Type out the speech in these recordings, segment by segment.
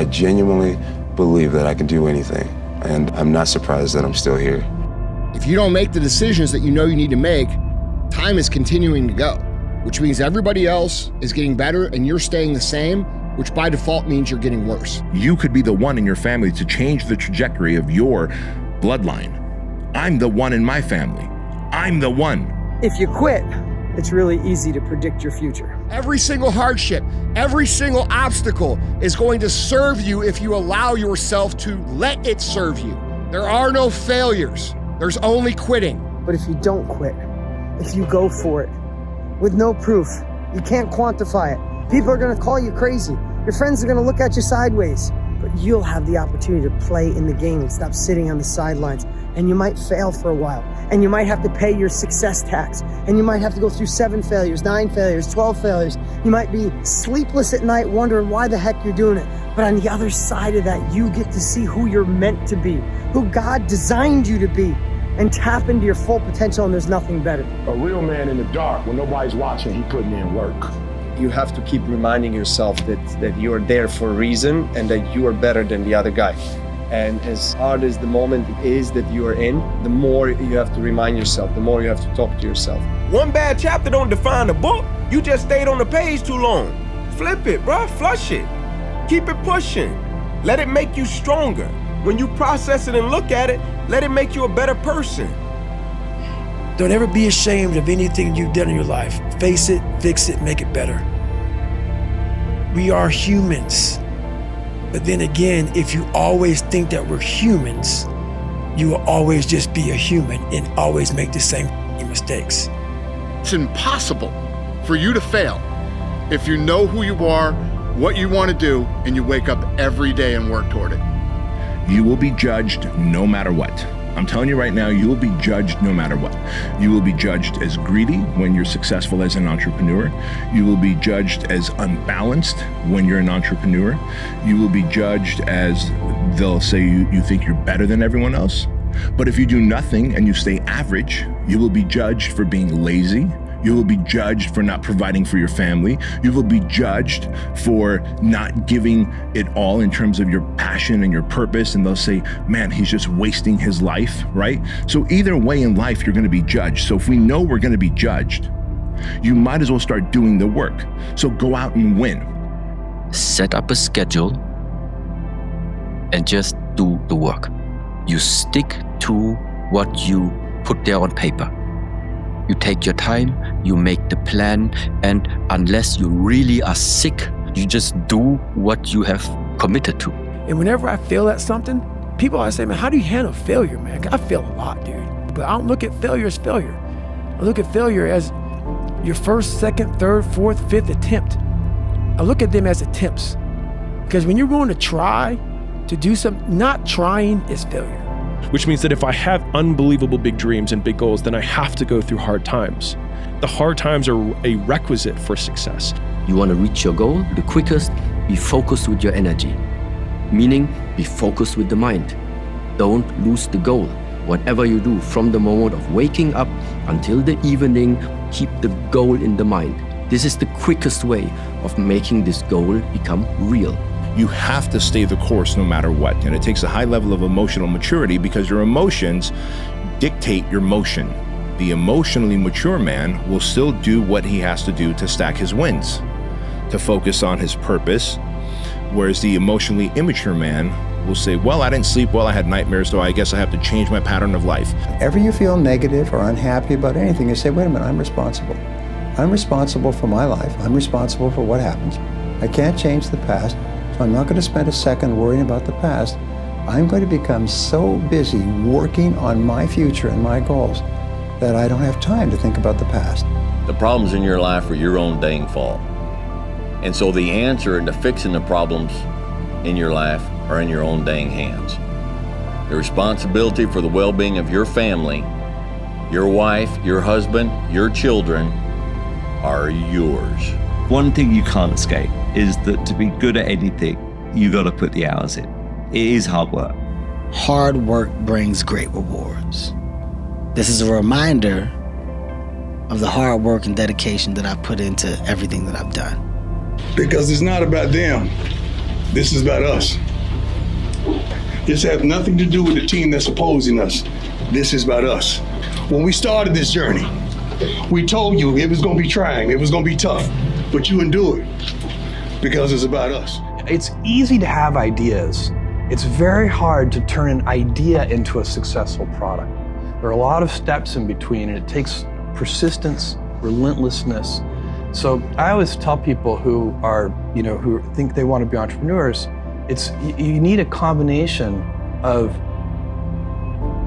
I genuinely believe that I can do anything, and I'm not surprised that I'm still here. If you don't make the decisions that you know you need to make, time is continuing to go, which means everybody else is getting better and you're staying the same, which by default means you're getting worse. You could be the one in your family to change the trajectory of your bloodline. I'm the one in my family. I'm the one. If you quit, it's really easy to predict your future. Every single hardship, every single obstacle is going to serve you if you allow yourself to let it serve you. There are no failures. There's only quitting. But if you don't quit, if you go for it with no proof, you can't quantify it. People are going to call you crazy. Your friends are going to look at you sideways. But you'll have the opportunity to play in the game and stop sitting on the sidelines. And you might fail for a while. And you might have to pay your success tax. And you might have to go through 7 failures, 9 failures, 12 failures. You might be sleepless at night wondering why the heck you're doing it. But on the other side of that, you get to see who you're meant to be, who God designed you to be, and tap into your full potential, and there's nothing better. A real man in the dark, when nobody's watching, he putting in work. You have to keep reminding yourself that you are there for a reason and that you are better than the other guy. And as hard as the moment is that you are in, the more you have to remind yourself, the more you have to talk to yourself. One bad chapter don't define the book. You just stayed on the page too long. Flip it, bruh, flush it. Keep it pushing. Let it make you stronger. When you process it and look at it, let it make you a better person. Don't ever be ashamed of anything you've done in your life. Face it, fix it, make it better. We are humans. But then again, if you always think that we're humans, you will always just be a human and always make the same mistakes. It's impossible for you to fail if you know who you are, what you want to do, and you wake up every day and work toward it. You will be judged no matter what. I'm telling you right now, you will be judged no matter what. You will be judged as greedy when you're successful as an entrepreneur. You will be judged as unbalanced when you're an entrepreneur. You will be judged as they'll say you think you're better than everyone else. But if you do nothing and you stay average, you will be judged for being lazy. You will be judged for not providing for your family. You will be judged for not giving it all in terms of your passion and your purpose. And they'll say, man, he's just wasting his life, right? So either way in life, you're going to be judged. So if we know we're going to be judged, you might as well start doing the work. So go out and win. Set up a schedule and just do the work. You stick to what you put there on paper. You take your time, you make the plan, and unless you really are sick, you just do what you have committed to. And whenever I fail at something, people always say, man, how do you handle failure, man? I fail a lot, dude. But I don't look at failure as failure. I look at failure as your first, second, third, fourth, fifth attempt. I look at them as attempts. Because when you're going to try to do something, not trying is failure. Which means that if I have unbelievable big dreams and big goals, then I have to go through hard times. The hard times are a requisite for success. You want to reach your goal the quickest, be focused with your energy. Meaning, be focused with the mind. Don't lose the goal. Whatever you do, from the moment of waking up until the evening, keep the goal in the mind. This is the quickest way of making this goal become real. You have to stay the course no matter what. And it takes a high level of emotional maturity because your emotions dictate your motion. The emotionally mature man will still do what he has to do to stack his wins, to focus on his purpose, whereas the emotionally immature man will say, well, I didn't sleep well, I had nightmares, so I guess I have to change my pattern of life. Whenever you feel negative or unhappy about anything, you say, wait a minute, I'm responsible. I'm responsible for my life. I'm responsible for what happens. I can't change the past. I'm not going to spend a second worrying about the past. I'm going to become so busy working on my future and my goals that I don't have time to think about the past. The problems in your life are your own dang fault. And so the answer into fixing the problems in your life are in your own dang hands. The responsibility for the well-being of your family, your wife, your husband, your children are yours. One thing you can't escape is that to be good at anything, you got to put the hours in. It is hard work. Hard work brings great rewards. This is a reminder of the hard work and dedication that I've put into everything that I've done. Because it's not about them. This is about us. This has nothing to do with the team that's opposing us. This is about us. When we started this journey, we told you it was going to be trying, it was going to be tough, but you endured because it's about us. It's easy to have ideas. It's very hard to turn an idea into a successful product. There are a lot of steps in between, and it takes persistence, relentlessness. So I always tell people who are, who think they want to be entrepreneurs, you need a combination of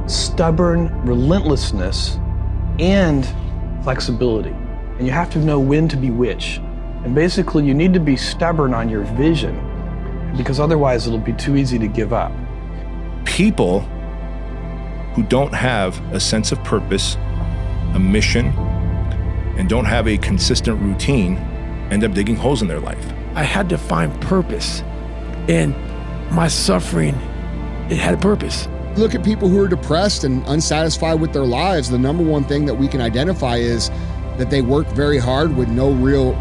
stubborn relentlessness and flexibility. And you have to know when to be which. And basically you need to be stubborn on your vision, because otherwise it'll be too easy to give up. People who don't have a sense of purpose, a mission, and don't have a consistent routine end up digging holes in their life. I had to find purpose, and my suffering, it had a purpose. Look at people who are depressed and unsatisfied with their lives. The number one thing that we can identify is that they work very hard with no real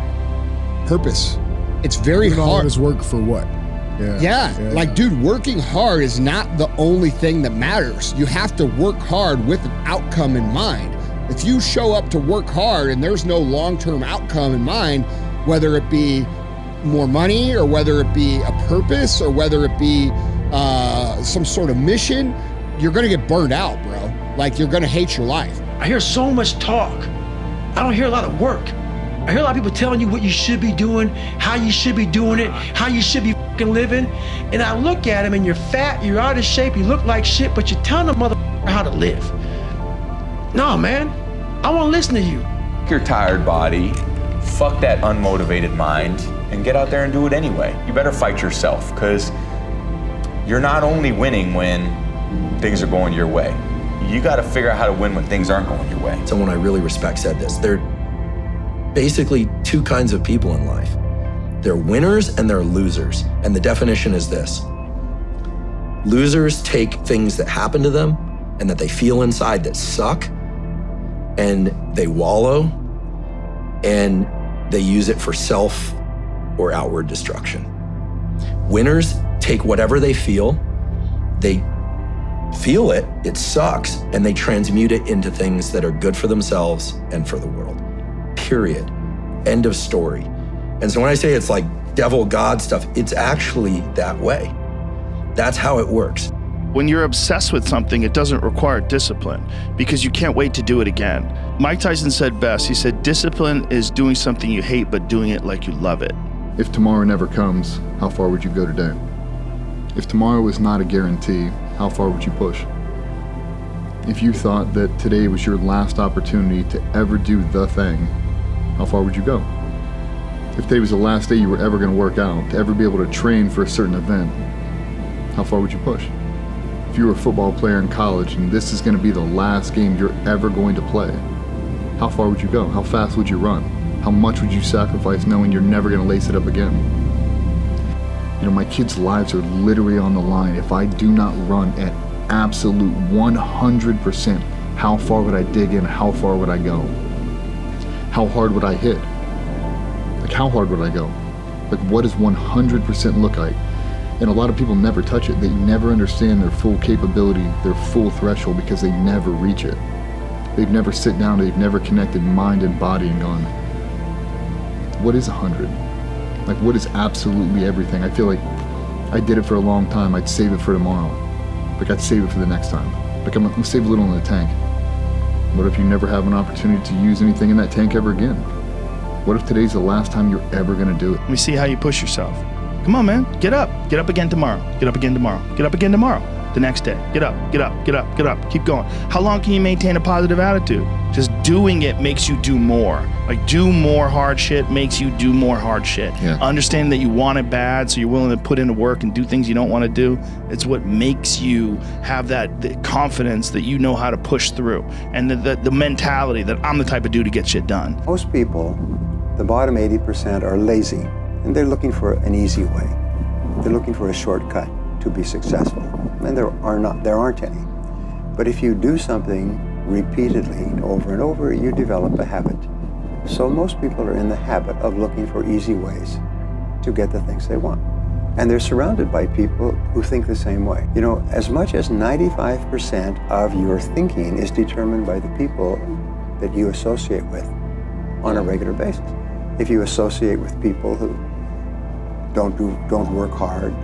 purpose. It's very hard. All this work for what? Yeah, like, dude, working hard is not the only thing that matters. You have to work hard with an outcome in mind. If you show up to work hard and there's no long-term outcome in mind, whether it be more money or whether it be a purpose or whether it be some sort of mission, you're gonna get burned out, bro. Like, you're gonna hate your life. I hear so much talk. I don't hear a lot of work. I hear a lot of people telling you what you should be doing, how you should be doing it, how you should be fucking living. And I look at them and you're fat, you're out of shape, you look like shit, but you're telling the motherfucker how to live. No, man, I won't listen to you. Your tired body, fuck that unmotivated mind, and get out there and do it anyway. You better fight yourself, because you're not only winning when things are going your way. You gotta figure out how to win when things aren't going your way. Someone I really respect said this. There are basically two kinds of people in life. They're winners and they're losers. And the definition is this. Losers take things that happen to them and that they feel inside that suck, and they wallow, and they use it for self or outward destruction. Winners take whatever they feel, they feel it, it sucks, and they transmute it into things that are good for themselves and for the world. Period. End of story. And so when I say it's like devil God stuff, it's actually that way. That's how it works. When you're obsessed with something, it doesn't require discipline because you can't wait to do it again. Mike Tyson said best, he said, discipline is doing something you hate, but doing it like you love it. If tomorrow never comes, how far would you go today? If tomorrow was not a guarantee, how far would you push? If you thought that today was your last opportunity to ever do the thing, how far would you go? If today was the last day you were ever going to work out, to ever be able to train for a certain event, how far would you push? If you were a football player in college and this is going to be the last game you're ever going to play, how far would you go? How fast would you run? How much would you sacrifice knowing you're never going to lace it up again? You know, my kids' lives are literally on the line. If I do not run at absolute 100%, how far would I dig in? How far would I go? How hard would I hit? Like, how hard would I go? Like, what does 100% look like? And a lot of people never touch it. They never understand their full capability, their full threshold, because they never reach it. They've never sit down, they've never connected mind and body and gone, what is 100? Like, what is absolutely everything? I feel like I did it for a long time. I'd save it for tomorrow. Like, I'd save it for the next time. Like, I'm gonna save a little in the tank. What if you never have an opportunity to use anything in that tank ever again? What if today's the last time you're ever gonna do it? Let me see how you push yourself. Come on, man, get up. Get up again tomorrow. Get up again tomorrow. Get up again tomorrow. The next day. Get up, get up, get up, get up. Keep going. How long can you maintain a positive attitude? Just doing it makes you do more. Like, do more hard shit makes you do more hard shit. Yeah. Understand that you want it bad, so you're willing to put into work and do things you don't want to do. It's what makes you have the confidence that you know how to push through, and the mentality that I'm the type of dude to get shit done. Most people, the bottom 80%, are lazy, and they're looking for an easy way. They're looking for a shortcut to be successful, and there aren't any. But if you do something repeatedly over and over, you develop a habit. So most people are in the habit of looking for easy ways to get the things they want. And they're surrounded by people who think the same way. You know, as much as 95% of your thinking is determined by the people that you associate with on a regular basis. If you associate with people who don't work hard,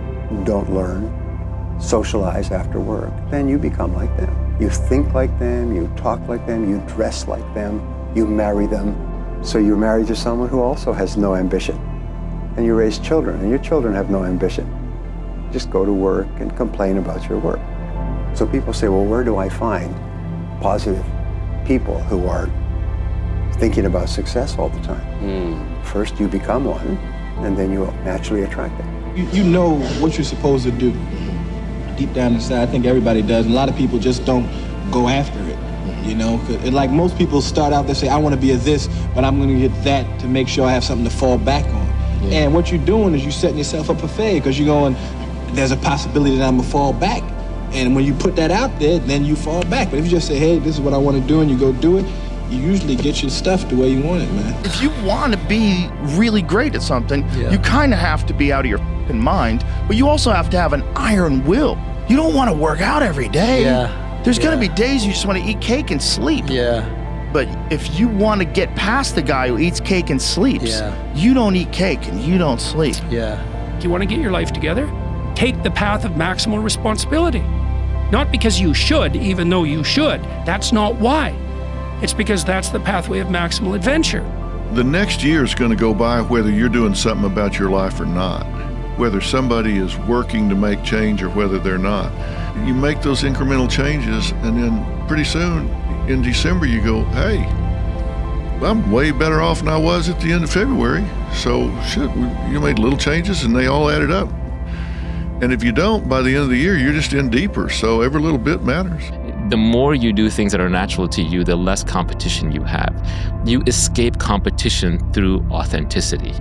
don't learn, socialize after work, then you become like them. You think like them, you talk like them, you dress like them, you marry them. So you're married to someone who also has no ambition. And you raise children, and your children have no ambition. Just go to work and complain about your work. So people say, well, where do I find positive people who are thinking about success all the time? First, you become one, and then you naturally attract it. You know what you're supposed to do. Deep down inside, I think everybody does. And a lot of people just don't go after it. You know, and like most people start out, they say, I want to be a this, but I'm going to get that to make sure I have something to fall back on. Yeah. And what you're doing is you're setting yourself up for failure because you're going, there's a possibility that I'm going to fall back. And when you put that out there, then you fall back. But if you just say, hey, this is what I want to do, and you go do it, you usually get your stuff the way you want it, man. If you want to be really great at something, you kind of have to be out of your f***ing mind, but you also have to have an iron will. You don't want to work out every day. There's going to be days you just want to eat cake and sleep. But if you want to get past the guy who eats cake and sleeps, you don't eat cake and you don't sleep. If you want to get your life together, take the path of maximal responsibility. Not because you should, even though you should. That's not why. It's because that's the pathway of maximal adventure. The next year is going to go by whether you're doing something about your life or not. Whether somebody is working to make change or whether they're not. You make those incremental changes, and then pretty soon in December you go, hey, I'm way better off than I was at the end of February. So shit, you made little changes and they all added up. And if you don't, by the end of the year, you're just in deeper. So every little bit matters. The more you do things that are natural to you, the less competition you have. You escape competition through authenticity,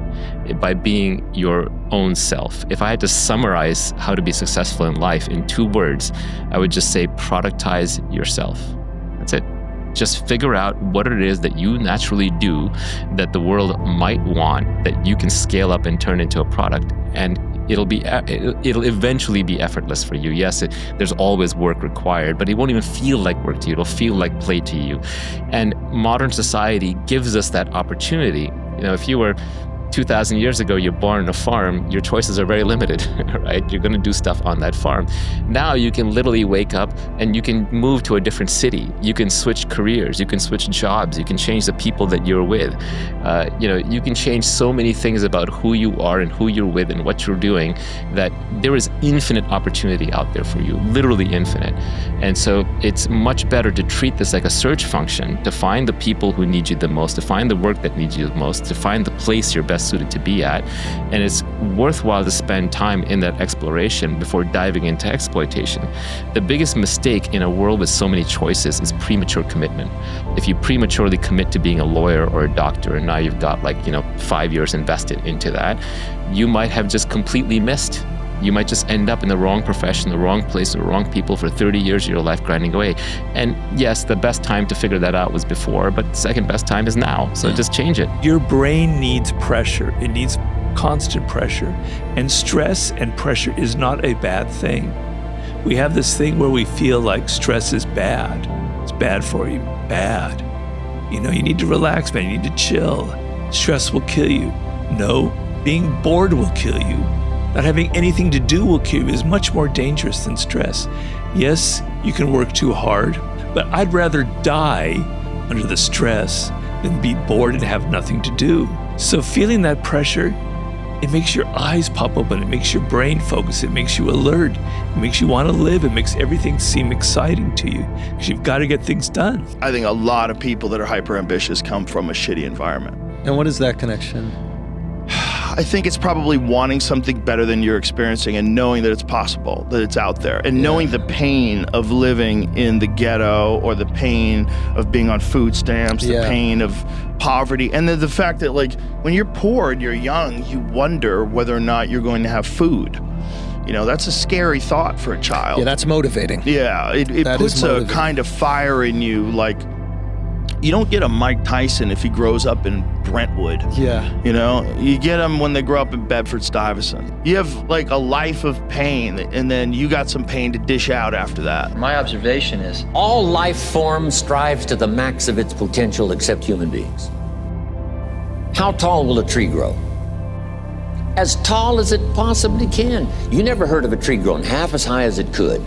by being your own self. If I had to summarize how to be successful in life in 2 words, I would just say productize yourself. That's it. Just figure out what it is that you naturally do that the world might want, that you can scale up and turn into a product, and it'll eventually be effortless for you. Yes, there's always work required, but it won't even feel like work to you. It'll feel like play to you. And modern society gives us that opportunity. You know, if you were 2,000 years ago, you're born on a farm, your choices are very limited, right? You're going to do stuff on that farm. Now you can literally wake up and you can move to a different city. You can switch careers, you can switch jobs, you can change the people that you're with. You can change so many things about who you are and who you're with and what you're doing, that there is infinite opportunity out there for you, literally infinite. And so it's much better to treat this like a search function, to find the people who need you the most, to find the work that needs you the most, to find the place you're best suited to be at. And it's worthwhile to spend time in that exploration before diving into exploitation. The biggest mistake in a world with so many choices is premature commitment. If you prematurely commit to being a lawyer or a doctor, and now you've got 5 years invested into that, you might have just completely missed. You might just end up in the wrong profession, the wrong place, the wrong people for 30 years of your life grinding away. And yes, the best time to figure that out was before, but the second best time is now. So just change it. Your brain needs pressure. It needs constant pressure. And stress and pressure is not a bad thing. We have this thing where we feel like stress is bad. It's bad for you. Bad. You need to relax, man. You need to chill. Stress will kill you. No, being bored will kill you. Not having anything to do will kill you is much more dangerous than stress. Yes, you can work too hard, but I'd rather die under the stress than be bored and have nothing to do. So feeling that pressure, it makes your eyes pop open, it makes your brain focus, it makes you alert, it makes you want to live, it makes everything seem exciting to you, because you've got to get things done. I think a lot of people that are hyper ambitious come from a shitty environment. And what is that connection? I think it's probably wanting something better than you're experiencing and knowing that it's possible, that it's out there, and knowing the pain of living in the ghetto, or the pain of being on food stamps, the pain of poverty, and then the fact that when you're poor and you're young, you wonder whether or not you're going to have food. That's a scary thought for a child. Yeah, that's motivating. Yeah, it puts a kind of fire in you, you don't get a Mike Tyson if he grows up in Brentwood. Yeah. You know, you get them when they grow up in Bedford-Stuyvesant. You have like a life of pain, and then you got some pain to dish out after that. My observation is all life form strives to the max of its potential except human beings. How tall will a tree grow? As tall as it possibly can. You never heard of a tree growing half as high as it could.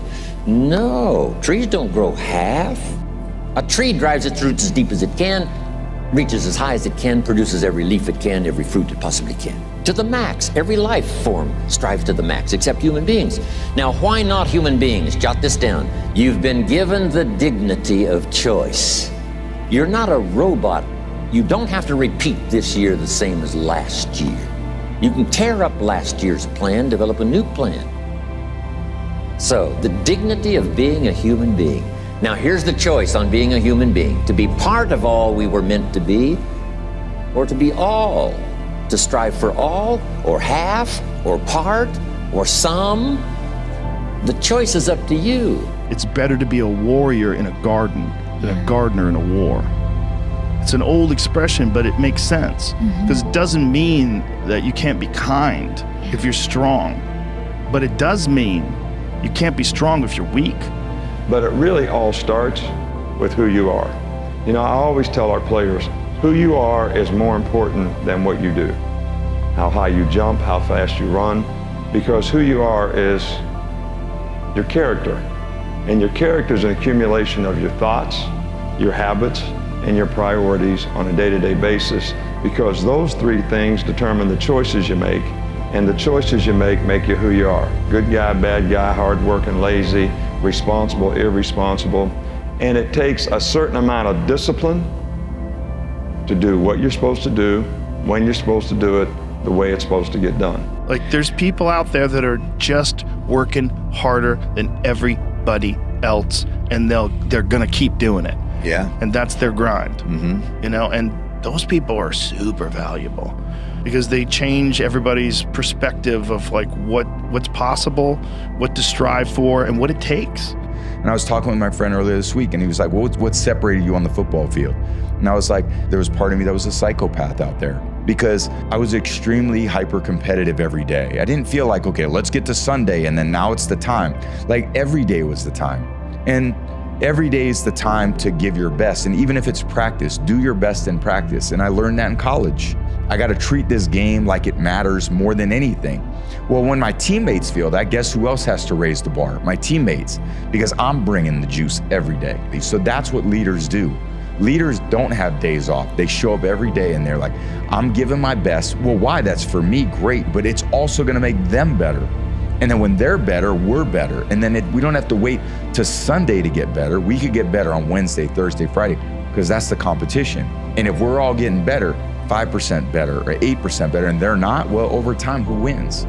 No, trees don't grow half. A tree drives its roots as deep as it can, reaches as high as it can, produces every leaf it can, every fruit it possibly can. To the max. Every life form strives to the max, except human beings. Now, why not human beings? Jot this down. You've been given the dignity of choice. You're not a robot. You don't have to repeat this year the same as last year. You can tear up last year's plan, develop a new plan. So, the dignity of being a human being. Now, here's the choice on being a human being. To be part of all we were meant to be, or to be all. To strive for all, or half, or part, or some. The choice is up to you. It's better to be a warrior in a garden than a gardener in a war. It's an old expression, but it makes sense. Because it doesn't mean that you can't be kind if you're strong. But it does mean you can't be strong if you're weak. But it really all starts with who you are. You know, I always tell our players, who you are is more important than what you do. How high you jump, how fast you run, because who you are is your character. And your character is an accumulation of your thoughts, your habits, and your priorities on a day-to-day basis, because those three things determine the choices you make, and the choices you make you who you are. Good guy, bad guy, hardworking, lazy, responsible, irresponsible. And it takes a certain amount of discipline to do what you're supposed to do, when you're supposed to do it, the way it's supposed to get done. Like, there's people out there that are just working harder than everybody else, and they're gonna keep doing it. Yeah. And that's their grind. You know, and those people are super valuable because they change everybody's perspective of like what's possible, what to strive for, and what it takes. And I was talking with my friend earlier this week, and he was like, well, what separated you on the football field? And I was like, there was part of me that was a psychopath out there, because I was extremely hyper-competitive every day. I didn't feel like, okay, let's get to Sunday, and then now it's the time. Like, every day was the time. And every day is the time to give your best. And even if it's practice, do your best in practice. And I learned that in college. I got to treat this game like it matters more than anything. Well, when my teammates feel that, guess who else has to raise the bar? My teammates, because I'm bringing the juice every day. So that's what leaders do. Leaders don't have days off. They show up every day and they're like, I'm giving my best. Well, why? That's for me, great, but it's also gonna make them better. And then when they're better, we're better. And then we don't have to wait to Sunday to get better. We could get better on Wednesday, Thursday, Friday, because that's the competition. And if we're all getting better, 5% better or 8% better, and they're not, well, over time, who wins?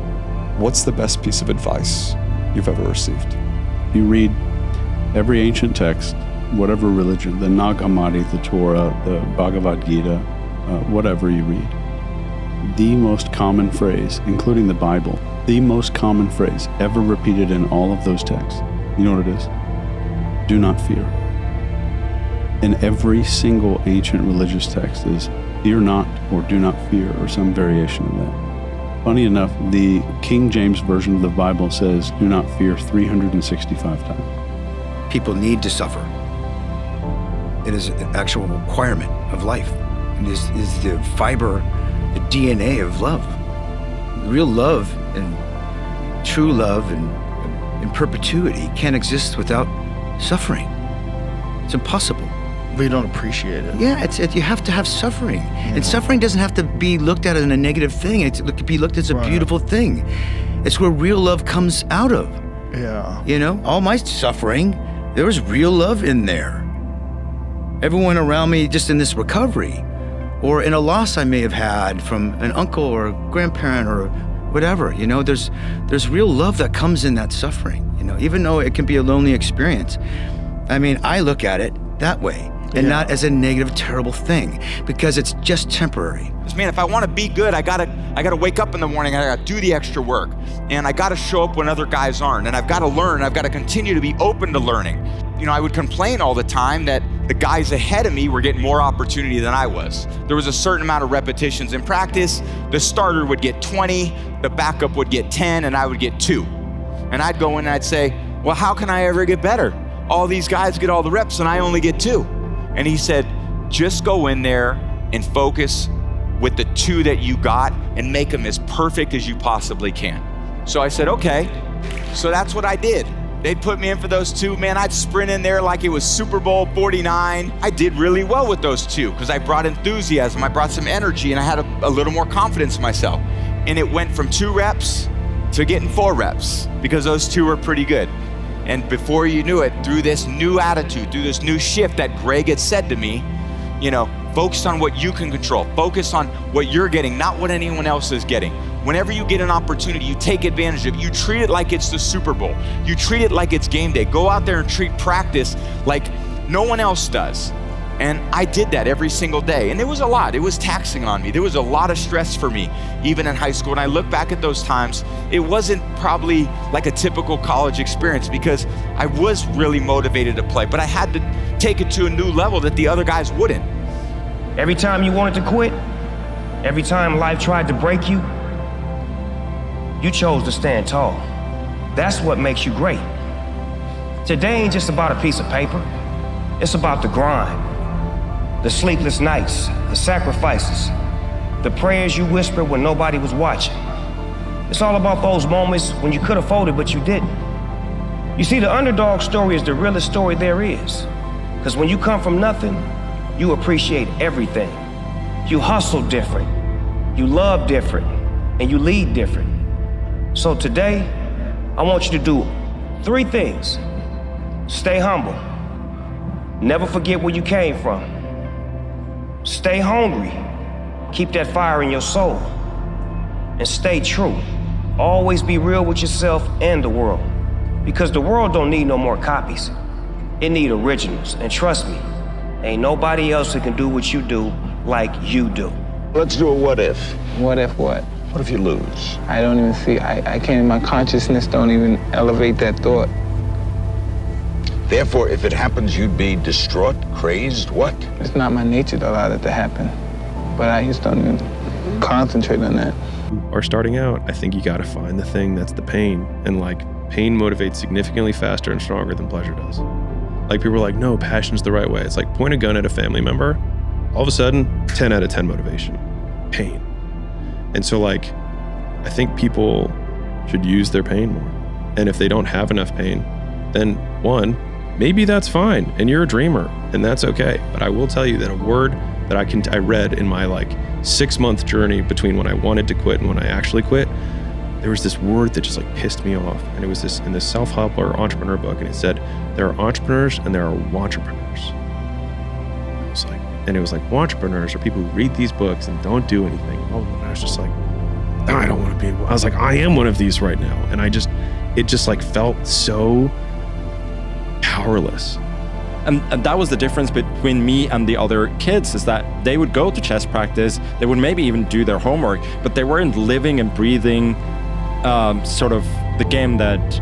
What's the best piece of advice you've ever received? You read every ancient text, whatever religion, the Nag Hammadi, the Torah, the Bhagavad Gita, whatever you read. The most common phrase, including the Bible, the most common phrase ever repeated in all of those texts, you know what it is? Do not fear. In every single ancient religious text is fear not or do not fear or some variation of that. Funny enough, the King James Version of the Bible says do not fear 365 times. People need to suffer. It is an actual requirement of life. It is the fiber, the DNA of love. Real love and true love and in perpetuity can't exist without suffering. It's impossible. We don't appreciate it. Yeah, you have to have suffering. Yeah. And suffering doesn't have to be looked at as a negative thing. It can be looked at as a beautiful thing. It's where real love comes out of. Yeah. You know, all my suffering, there was real love in there. Everyone around me just in this recovery, or in a loss I may have had from an uncle or a grandparent or whatever, you know, there's real love that comes in that suffering, you know, even though it can be a lonely experience. I mean, I look at it that way and not as a negative, terrible thing, because it's just temporary. Man, if I want to be good, I gotta wake up in the morning, I gotta do the extra work, and I gotta show up when other guys aren't, and I've gotta learn, I've gotta continue to be open to learning. You know, I would complain all the time that the guys ahead of me were getting more opportunity than I was. There was a certain amount of repetitions in practice. The starter would get 20, the backup would get 10, and I would get 2. And I'd go in and I'd say, well, how can I ever get better? All these guys get all the reps and I only get 2. And he said, just go in there and focus with the 2 that you got and make them as perfect as you possibly can. So I said, okay. So that's what I did. They'd put me in for those 2. Man, I'd sprint in there like it was Super Bowl 49. I did really well with those 2 because I brought enthusiasm, I brought some energy, and I had a little more confidence in myself. And it went from 2 reps to getting 4 reps because those 2 were pretty good. And before you knew it, through this new attitude, through this new shift that Greg had said to me, focus on what you can control. Focus on what you're getting, not what anyone else is getting. Whenever you get an opportunity, you take advantage of it. You treat it like it's the Super Bowl. You treat it like it's game day. Go out there and treat practice like no one else does. And I did that every single day. And it was a lot. It was taxing on me. There was a lot of stress for me, even in high school. When I look back at those times, it wasn't probably like a typical college experience because I was really motivated to play, but I had to take it to a new level that the other guys wouldn't. Every time you wanted to quit, every time life tried to break you, you chose to stand tall. That's what makes you great. Today ain't just about a piece of paper. It's about the grind, the sleepless nights, the sacrifices, the prayers you whispered when nobody was watching. It's all about those moments when you could have folded, but you didn't. You see, the underdog story is the realest story there is. Because when you come from nothing, you appreciate everything. You hustle different, you love different, and you lead different. So today, I want you to do 3 things. Stay humble. Never forget where you came from. Stay hungry. Keep that fire in your soul. And stay true. Always be real with yourself and the world. Because the world don't need no more copies. It need originals. And trust me, ain't nobody else that can do what you do like you do. Let's do a what if. What if what? What if you lose? I don't even see, I can't, my consciousness don't even elevate that thought. Therefore, if it happens, you'd be distraught, crazed, what? It's not my nature to allow that to happen. But I just don't even concentrate on that. Or starting out, I think you gotta find the thing that's the pain. And pain motivates significantly faster and stronger than pleasure does. People are like, no, passion's the right way. It's like point a gun at a family member, all of a sudden, 10 out of 10 motivation, pain. And so I think people should use their pain more. And if they don't have enough pain, then 1, maybe that's fine. And you're a dreamer and that's okay. But I will tell you that a word that I read in my 6-month journey between when I wanted to quit and when I actually quit, there was this word that just pissed me off. And it was this in this self-help or entrepreneur book. And it said, there are entrepreneurs and there are wantrepreneurs. And it was wantrepreneurs are people who read these books and don't do anything. And I was just I don't want to be. I was I am one of these right now. And it just felt so powerless. And that was the difference between me and the other kids, is that they would go to chess practice, they would maybe even do their homework, but they weren't living and breathing sort of the game that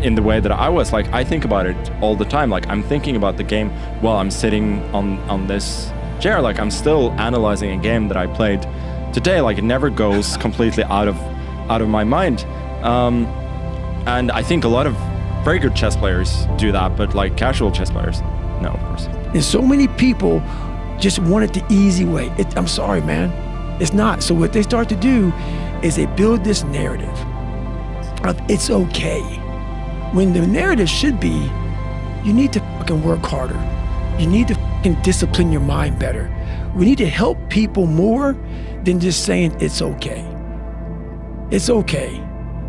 in the way that I was. I think about it all the time. I'm thinking about the game while I'm sitting on this chair. I'm still analyzing a game that I played today. It never goes completely out of my mind. And I think a lot of very good chess players do that, but casual chess players, no, of course. And so many people just want it the easy way. I'm sorry, man. It's not. So what they start to do is they build this narrative of it's okay. When the narrative should be, you need to fucking work harder. You need to fucking discipline your mind better. We need to help people more than just saying it's okay. It's okay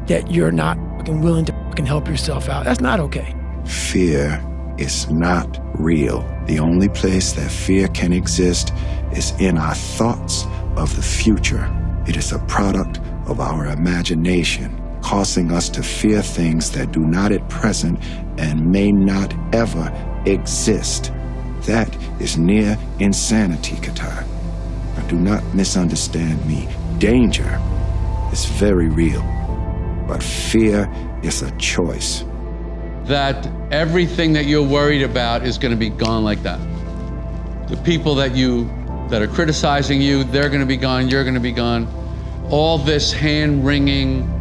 that you're not fucking willing to fucking help yourself out. That's not okay. Fear is not real. The only place that fear can exist is in our thoughts of the future. It is a product of our imagination, causing us to fear things that do not at present and may not ever exist. That is near insanity, 𝐘𝐸. Now, do not misunderstand me. Danger is very real, but fear is a choice. that everything that you're worried about is going to be gone like that. The people that are criticizing you, they're going to be gone, you're going to be gone. All this hand-wringing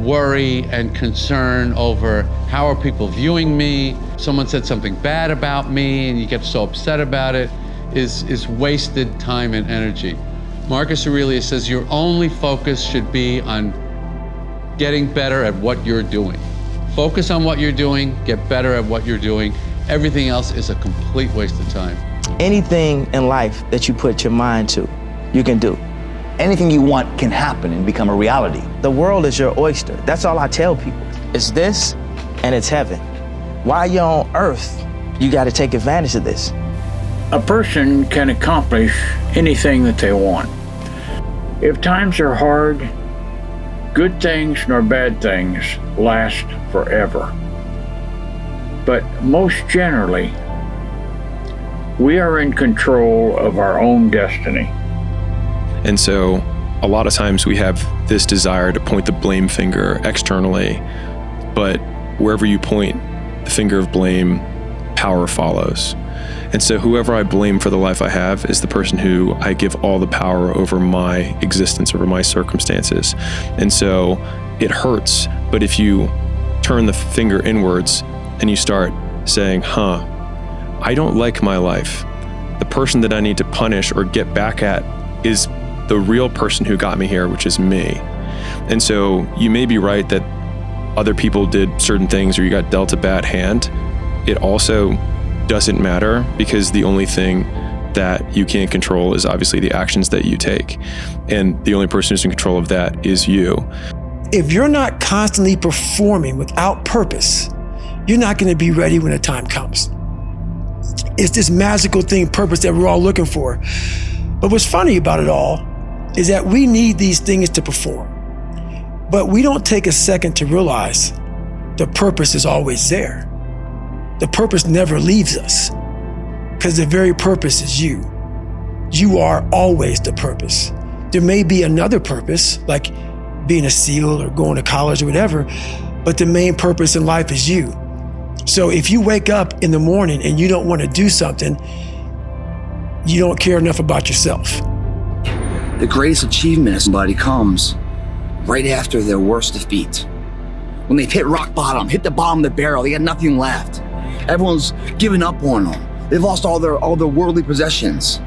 worry and concern over how are people viewing me, someone said something bad about me and you get so upset about it, is wasted time and energy. Marcus Aurelius says your only focus should be on getting better at what you're doing. Focus on what you're doing, get better at what you're doing. Everything else is a complete waste of time. Anything in life that you put your mind to, you can do. Anything you want can happen and become a reality. The world is your oyster. That's all I tell people. It's this and it's heaven. While you're on earth, you got to take advantage of this. A person can accomplish anything that they want. If times are hard, good things nor bad things last forever. But most generally, we are in control of our own destiny. And so a lot of times we have this desire to point the blame finger externally, but wherever you point the finger of blame, power follows. And so whoever I blame for the life I have is the person who I give all the power over my existence, over my circumstances. And so it hurts, but if you turn the finger inwards and you start saying, I don't like my life. The person that I need to punish or get back at is the real person who got me here, which is me. And so you may be right that other people did certain things or you got dealt a bad hand. It also doesn't matter because the only thing that you can't control is obviously the actions that you take. And the only person who's in control of that is you. If you're not constantly performing without purpose, you're not going to be ready when the time comes. It's this magical thing, purpose, that we're all looking for. But what's funny about it all is that we need these things to perform. But we don't take a second to realize the purpose is always there. The purpose never leaves us because the very purpose is you. You are always the purpose. There may be another purpose, like being a SEAL or going to college or whatever, but the main purpose in life is you. So if you wake up in the morning and you don't want to do something, you don't care enough about yourself. The greatest achievement of somebody comes right after their worst defeat. When they've hit rock bottom, hit the bottom of the barrel, they got nothing left. Everyone's given up on them. They've lost all their worldly possessions.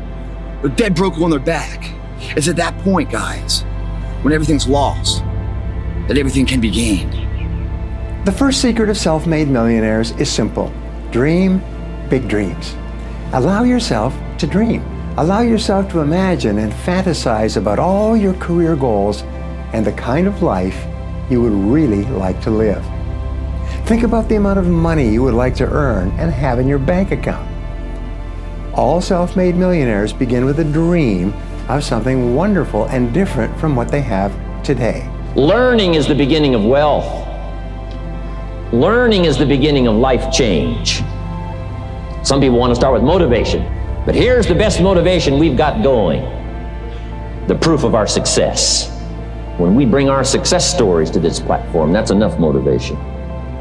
They're dead broke on their back. It's at that point, guys, when everything's lost, that everything can be gained. The first secret of self-made millionaires is simple. Dream big dreams. Allow yourself to dream. Allow yourself to imagine and fantasize about all your career goals and the kind of life you would really like to live. Think about the amount of money you would like to earn and have in your bank account. All self-made millionaires begin with a dream of something wonderful and different from what they have today. Learning is the beginning of wealth. Learning is the beginning of life change. Some people want to start with motivation, but here's the best motivation we've got going. The proof of our success. When we bring our success stories to this platform, that's enough motivation.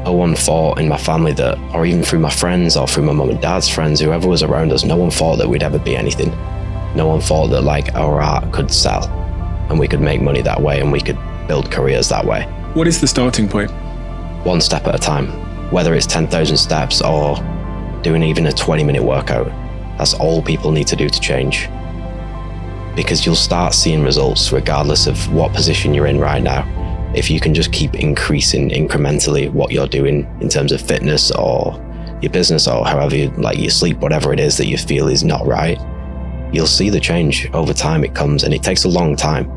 No one thought in my family that, or even through my friends or through my mum and dad's friends, whoever was around us, no one thought that we'd ever be anything. No one thought that like our art could sell and we could make money that way and we could build careers that way. What is the starting point? One step at a time, whether it's 10,000 steps or doing even a 20-minute workout. That's all people need to do to change. Because you'll start seeing results regardless of what position you're in right now. If you can just keep increasing incrementally what you're doing in terms of fitness or your business or however you like your sleep, whatever it is that you feel is not right, you'll see the change over time. It comes, and it takes a long time.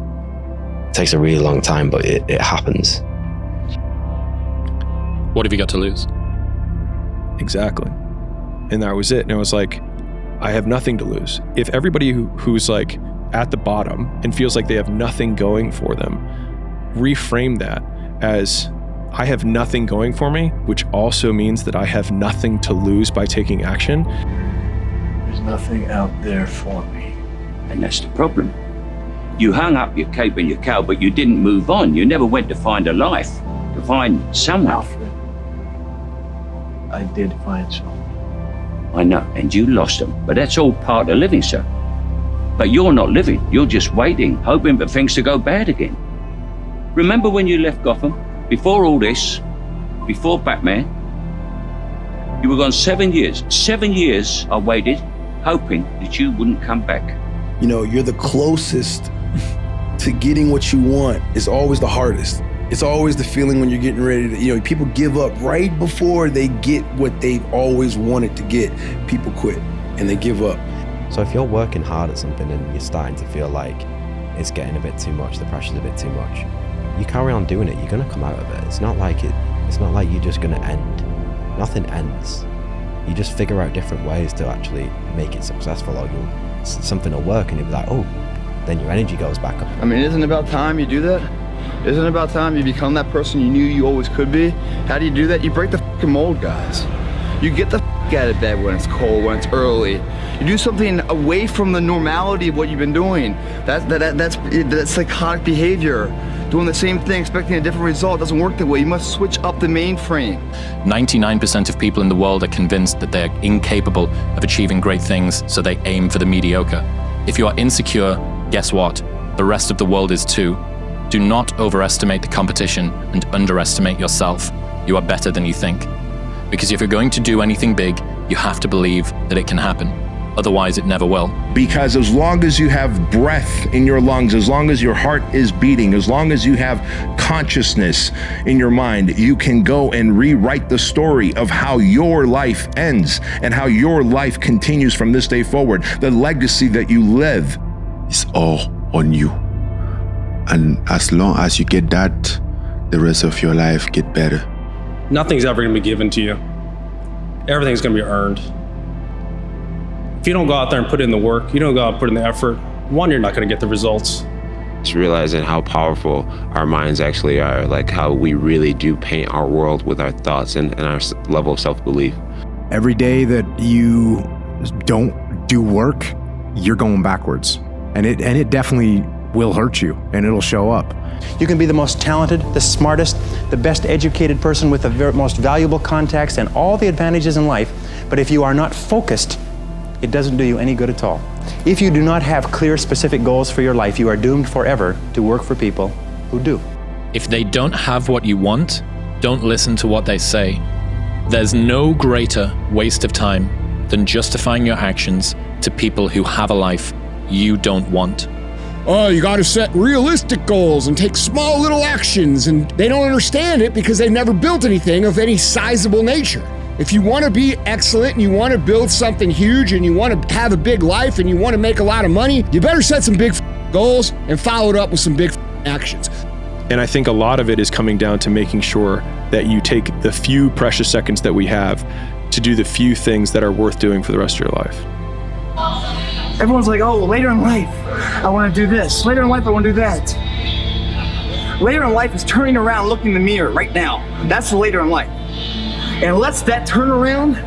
It takes a really long time, but it happens. What have you got to lose? Exactly. And that was it. And I was like, I have nothing to lose. If everybody who's like at the bottom and feels like they have nothing going for them, reframe that as I have nothing going for me, which also means that I have nothing to lose by taking action. There's nothing out there for me. And that's the problem. You hung up your cape and your cow, but you didn't move on. You never went to find a life, to find someone. I did find some. I know, and you lost them, but that's all part of living, sir. But you're not living, you're just waiting, hoping for things to go bad again. Remember when you left Gotham? Before all this, before Batman, you were gone 7 years. 7 years I waited, hoping that you wouldn't come back. You know, you're the closest to getting what you want. It's always the hardest. It's always the feeling when you're getting ready to, you know, people give up right before they get what they've always wanted to get. People quit and they give up. So if you're working hard at something and you're starting to feel like it's getting a bit too much, the pressure's a bit too much, you carry on doing it, you're gonna come out of it. It's not like you're just gonna end. Nothing ends. You just figure out different ways to actually make it successful, or something will work and you'll be like, oh, then your energy goes back up. I mean, isn't it about time you do that? Isn't it about time you become that person you knew you always could be? How do you do that? You break the fucking mold, guys. You get the out of bed when it's cold, when it's early. You do something away from the normality of what you've been doing. That's psychotic behavior. Doing the same thing, expecting a different result doesn't work that way. You must switch up the mainframe. 99% of people in the world are convinced that they're incapable of achieving great things, so they aim for the mediocre. If you are insecure, guess what? The rest of the world is too. Do not overestimate the competition and underestimate yourself. You are better than you think. Because if you're going to do anything big, you have to believe that it can happen. Otherwise, it never will. Because as long as you have breath in your lungs, as long as your heart is beating, as long as you have consciousness in your mind, you can go and rewrite the story of how your life ends and how your life continues from this day forward. The legacy that you live is all on you. And as long as you get that, the rest of your life get better. Nothing's ever gonna be given to you. Everything's gonna be earned. If you don't go out there and put in the work, you don't go out and put in the effort, one, you're not gonna get the results. Just realizing how powerful our minds actually are, like how we really do paint our world with our thoughts and our level of self-belief. Every day that you don't do work, you're going backwards. And it definitely will hurt you, and it'll show up. You can be the most talented, the smartest, the best educated person with the most valuable contacts and all the advantages in life, but if you are not focused, it doesn't do you any good at all. If you do not have clear, specific goals for your life, you are doomed forever to work for people who do. If they don't have what you want, don't listen to what they say. There's no greater waste of time than justifying your actions to people who have a life you don't want. Oh, you got to set realistic goals and take small little actions, and they don't understand it because they've never built anything of any sizable nature. If you want to be excellent and you want to build something huge and you want to have a big life and you want to make a lot of money, you better set some big goals and follow it up with some big actions. And I think a lot of it is coming down to making sure that you take the few precious seconds that we have to do the few things that are worth doing for the rest of your life. Everyone's like, oh, later in life, I want to do this. Later in life, I want to do that. Later in life is turning around, looking in the mirror right now. That's the later in life. And unless that turnaround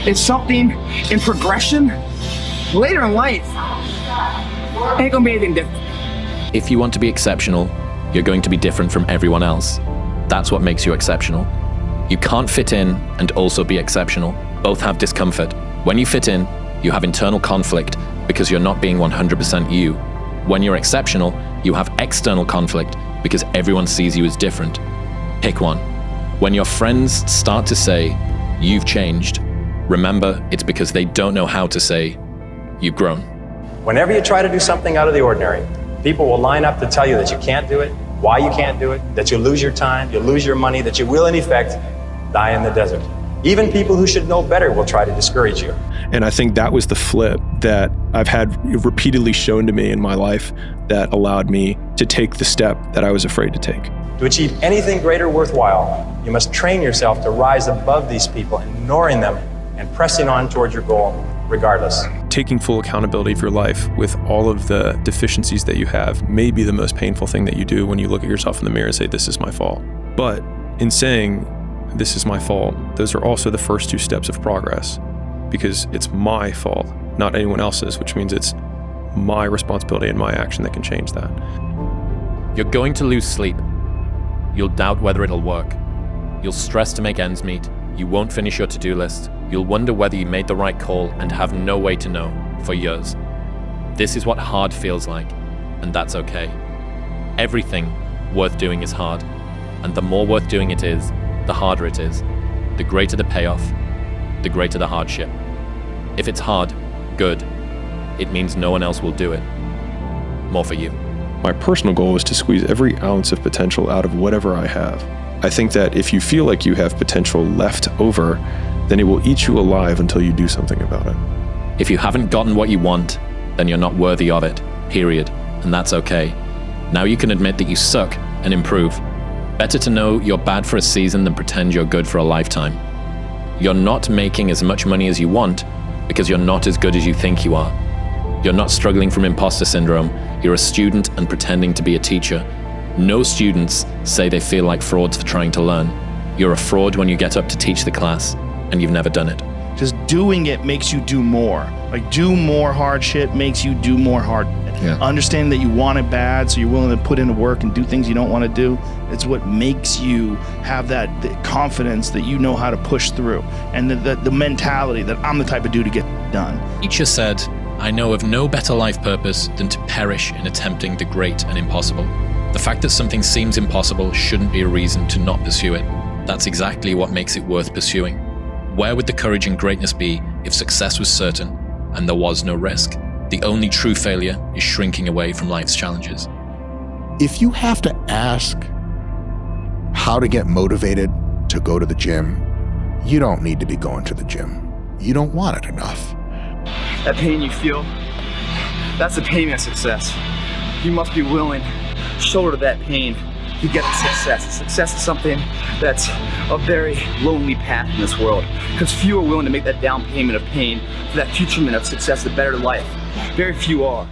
is something in progression, later in life ain't gonna be anything different. If you want to be exceptional, you're going to be different from everyone else. That's what makes you exceptional. You can't fit in and also be exceptional. Both have discomfort. When you fit in, you have internal conflict because you're not being 100% you. When you're exceptional, you have external conflict because everyone sees you as different. Pick one. When your friends start to say, you've changed, remember it's because they don't know how to say, you've grown. Whenever you try to do something out of the ordinary, people will line up to tell you that you can't do it, why you can't do it, that you'll lose your time, you'll lose your money, that you will in effect die in the desert. Even people who should know better will try to discourage you. And I think that was the flip that I've had repeatedly shown to me in my life that allowed me to take the step that I was afraid to take. To achieve anything greater worthwhile, you must train yourself to rise above these people, ignoring them and pressing on towards your goal regardless. Taking full accountability of your life with all of the deficiencies that you have may be the most painful thing that you do when you look at yourself in the mirror and say, this is my fault. But in saying, this is my fault, those are also the first two steps of progress, because it's my fault, not anyone else's, which means it's my responsibility and my action that can change that. You're going to lose sleep. You'll doubt whether it'll work. You'll stress to make ends meet. You won't finish your to-do list. You'll wonder whether you made the right call and have no way to know for years. This is what hard feels like, and that's okay. Everything worth doing is hard, and the more worth doing it is, the harder it is. The greater the payoff, the greater the hardship. If it's hard, good. It means no one else will do it. More for you. My personal goal is to squeeze every ounce of potential out of whatever I have. I think that if you feel like you have potential left over, then it will eat you alive until you do something about it. If you haven't gotten what you want, then you're not worthy of it, period. And that's okay. Now you can admit that you suck and improve. Better to know you're bad for a season than pretend you're good for a lifetime. You're not making as much money as you want because you're not as good as you think you are. You're not struggling from imposter syndrome. You're a student and pretending to be a teacher. No students say they feel like frauds for trying to learn. You're a fraud when you get up to teach the class, and you've never done it. Just doing it makes you do more. Like, do more hard shit makes you do more hard shit. Yeah. Understanding that you want it bad, so you're willing to put in the work and do things you don't want to do, it's what makes you have that confidence that you know how to push through, and the mentality that I'm the type of dude to get done. Nietzsche said, "I know of no better life purpose than to perish in attempting the great and impossible." The fact that something seems impossible shouldn't be a reason to not pursue it. That's exactly what makes it worth pursuing. Where would the courage and greatness be if success was certain and there was no risk? The only true failure is shrinking away from life's challenges. If you have to ask how to get motivated to go to the gym, you don't need to be going to the gym. You don't want it enough. That pain you feel, that's the pain of success. You must be willing to shoulder that pain to get to success. Success is something that's a very lonely path in this world, because few are willing to make that down payment of pain for that futurement of success, the better life. Very few are.